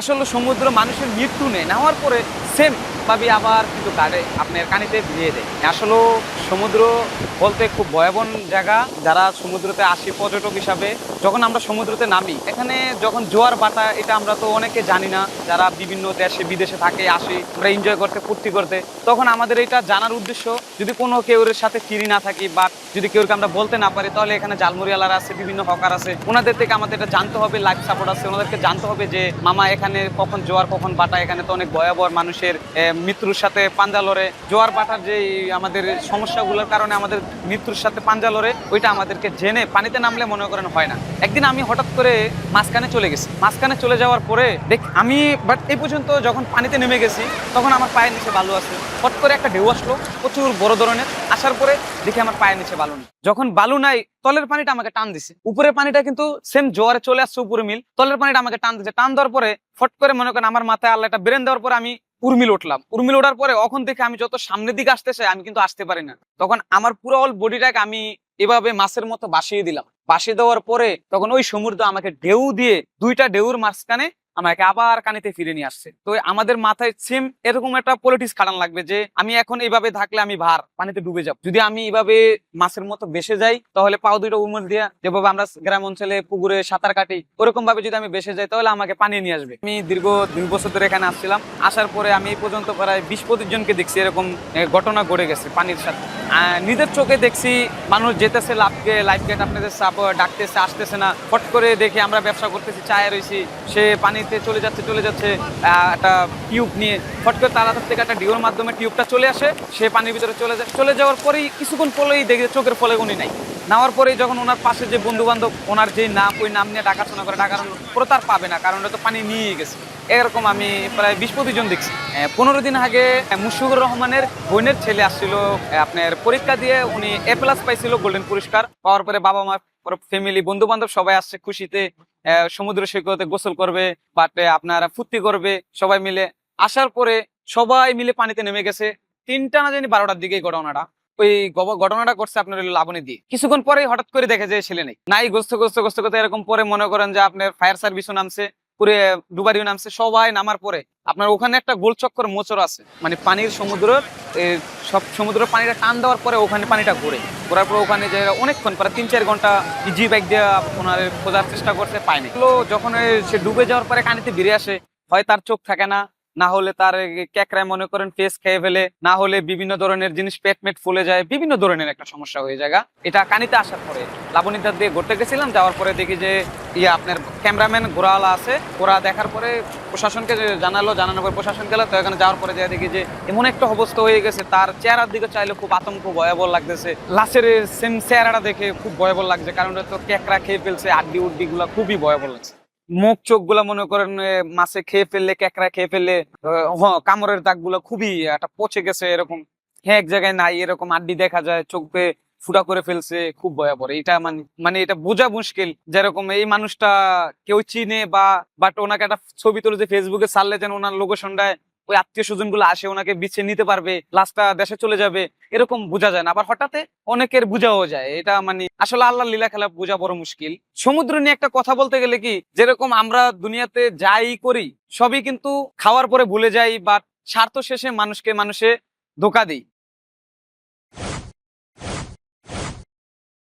আসলে সমুদ্র মানুষের মৃত্যু নেই, না হওয়ার পরে সেম ভাবে আবার কিন্তু আপনার কানিতে ভিড়িয়ে দেয়। আসলে সমুদ্র বলতে খুব ভয়াবহ জায়গা। যারা সমুদ্রতে আসি পর্যটক হিসাবে, যখন আমরা সমুদ্রতে নামি, এখানে যখন জোয়ার বাটা এটা আমরা তো অনেকে জানি না, যারা বিভিন্ন দেশে বিদেশে থাকে আসি আমরা এনজয় করতে ফুর্তি করতে, তখন আমাদের এটা জানার উদ্দেশ্য, যদি কোনো কেউর সাথে ফ্রি না থাকি বা যদি কেউকে আমরা বলতে না পারি, তাহলে এখানে জালমুড়িওয়ালারা আছে, বিভিন্ন হকার আছে, ওনাদের থেকে আমাদের এটা জানতে হবে। লাইফ সাপোর্ট আছে, ওনাদেরকে জানতে হবে যে মামা এখানে কখন জোয়ার কখন বাটা, এখানে তো অনেক ভয়াবহ মানুষের মৃত্যুর সাথে পাঞ্জা লড়ে। জোয়ার বাটার যে আমাদের সমস্যাগুলোর কারণে আমাদের মৃত্যুর সাথে পাঞ্জা লড়ে, ওইটা আমাদেরকে জেনে পানিতে নামলে মনে করেন হয় না। একদিন আমি হঠাৎ করে মাঝখানে চলে গেছি, মাঝখানে চলে যাওয়ার পরে আমি বাট এই পর্যন্ত যখন পানিতে নেমে গেছি তখন আমার পায়ের নিচে বালু আছে। হট করে একটা ঢেউ আসলো প্রচুর বড় ধরনের, আসার পরে দেখি আমার পায়ের নিচে বালু নেই। যখন বালু নাই, তলের পানিটা আমাকে টান দিছে, উপরের পানিটা কিন্তু সেম জোয়ারে চলে আসছে উপরে মিল, তলের পানিটা আমাকে টান দিচ্ছে। টান দেওয়ার পরে ফট করে মনে করেন আমার মাথায় আল্লাহ একটা ব্রেন দেওয়ার পরে আমি উর্মিল উঠলাম। উর্মিল ওঠার পরে ওখান থেকে আমি যত সামনের দিকে আসতেছে আমি কিন্তু আসতে পারি না। তখন আমার পুরো অল বডিটাকে আমি এভাবে মাছের মতো ভাসিয়ে দিলাম। ভাসিয়ে দেওয়ার পরে তখন ওই সমুদ্র আমাকে ঢেউ দিয়ে দুইটা ঢেউর মাঝখানে আমাকে আবার কানিতে ফিরে নিয়ে আসছে। তো আমাদের মাথায় সেম এরকম একটা পলিটিক্স খাটান লাগবে যে আমি এখন এইভাবে থাকলে আমি ভার পানিতে ডুবে যাব, যদি আমি এইভাবে মাছের মতো ভেসে যাই তাহলে পাও দুইটা উমর দিয়া যেভাবে আমরা গ্রাম অঞ্চলে পুকুরে সাঁতার কাটি ওরকম ভাবে যদি আমি ভেসে যাই তাহলে আমাকে পানি নিয়ে আসবে। আমি দীর্ঘ 2 বছর ধরে এখানে আসছিলাম, আসার পরে আমি এই পর্যন্ত প্রায় 20-25 জনকে দেখছি এরকম ঘটনা ঘটে গেছে পানির সাথে। নিজের চোখে দেখছি মানুষ যেতেছে লাইফ গেট আপনাদের ডাকতেছে, আসতেছে না। ফট করে দেখি আমরা ব্যবসা করতেছি, চায়ে রয়েছি, সে পানিতে চলে যাচ্ছে একটা টিউব নিয়ে। ফট করে তার থেকে একটা ডিওর মাধ্যমে টিউবটা চলে আসে, সে পানির ভিতরে চলে যাওয়ার পরেই কিছুক্ষণ পরেই দেখি চোখের ফলে উনি নাই। নেওয়ার পরে যখন ওনার পাশে যে বন্ধু বান্ধব ওনার যে নাম, ওই নাম নিয়ে ডাকাশোনা করে, ডাকার পরে তার পাবে না, কারণ তো পানি নিয়ে গেছে। এরকম আমি প্রায় 20-25 জন দেখছি। 15 দিন আগে মুশফিকুর রহমানের বোনের ছেলে আসছিল আপনার পরীক্ষা দিয়ে, উনি A+ পাইছিল, গোল্ডেন পুরস্কার পাওয়ার পরে বাবা মা ফ্যামিলি বন্ধু বান্ধব সবাই আসছে খুশিতে, সমুদ্র সৈকতে গোসল করবে, বাট আপনারা ফুর্তি করবে সবাই মিলে। আসার পরে সবাই মিলে পানিতে নেমে গেছে 3টা না জানি 12টার দিকে ঘটনাটা। ওই ঘটনাটা করছে আপনার লাবণী দিয়ে। কিছুক্ষণ পরে হঠাৎ করে দেখে যে ছেলে নেই, নাই গোস্ত করতে এরকম পরে মনে করেন যে আপনার ফায়ার সার্ভিসও নামছে, পুরে ডুবারিও নামছে, সবাই নামার পরে আপনার ওখানে একটা গোল চক্কর মোচর আছে, মানে পানির সমুদ্রের সব সমুদ্রের পানিটা টান দেওয়ার পরে ওখানে পানিটা ঘোরার পর ওখানে যে অনেকক্ষণ প্রায় 3-4 ঘন্টা ইজি বাইক দিয়ে ওনার খোঁজার চেষ্টা করতে পায়নি। যখন সে ডুবে যাওয়ার পরে পানিতে বেরিয়ে আসে, হয় তার চোখ থাকে না, না হলে তার ক্যাকড়ায় মনে করেন ফেস খেয়ে ফেলে, না হলে বিভিন্ন ধরনের জিনিস পেট ফুলে যায়, বিভিন্ন ধরনের একটা সমস্যা হয়ে যায়। এটা কানিতে আসার পরে লাবণীদার দিয়ে ঘুরতে গেছিলাম, যাওয়ার পরে দেখি যে আপনার ক্যামেরাম্যান ঘোরাওয়ালা আছে, ওরা দেখার পরে প্রশাসনকে জানানোর পর প্রশাসন গেল। তো এখানে যাওয়ার পরে দেখি যে এমন একটা অবস্থা হয়ে গেছে, তার চেহারার দিকে চাইলে খুব আতঙ্ক ভয়াবহ লাগতেছে। লাশের সেম চেহারাটা দেখে খুব ভয়াবহ লাগছে, কারণ তো ক্যাকড়া খেয়ে ফেলছে, আড্ডি উড্ডি গুলা খুবই ভয়াবহ লাগছে। মুখ চোখ গুলা মনে করেন মাছে খেয়ে ফেললে, ক্যাকড়া খেয়ে ফেললে কামড়ের দাগ গুলা খুবই একটা পচে গেছে এরকম, হ্যাঁ এক জায়গায় নাই এরকম আড্ডি দেখা যায়, চোখে ফুটা করে ফেলছে, খুব ভয়াবহ। এটা মানে এটা বোঝা মুশকিল যেরকম এই মানুষটা কেউ চিনে বাট ওনাকে একটা ছবি তুলে যে ফেসবুকে ছাড়লে যেন ওনার লোকেশনটায় ওই আত্মীয় স্বজন গুলো আসে, ওনাকে বিছে নিতে পারবে, লাস্টটা দেশে চলে যাবে, এরকম বোঝা যায় না। আবার হঠাৎ অনেকের বোঝাও যায়। এটা মানে আসলে আল্লাহর লীলা খেলা বোঝা বড় মুশকিল। সমুদ্র নিয়ে একটা কথা বলতে গেলে কি, যেরকম আমরা দুনিয়াতে যাই করি সবই কিন্তু খাওয়ার পরে ভুলে যাই, বা স্বার্থ শেষে মানুষে ধোঁকা দিই।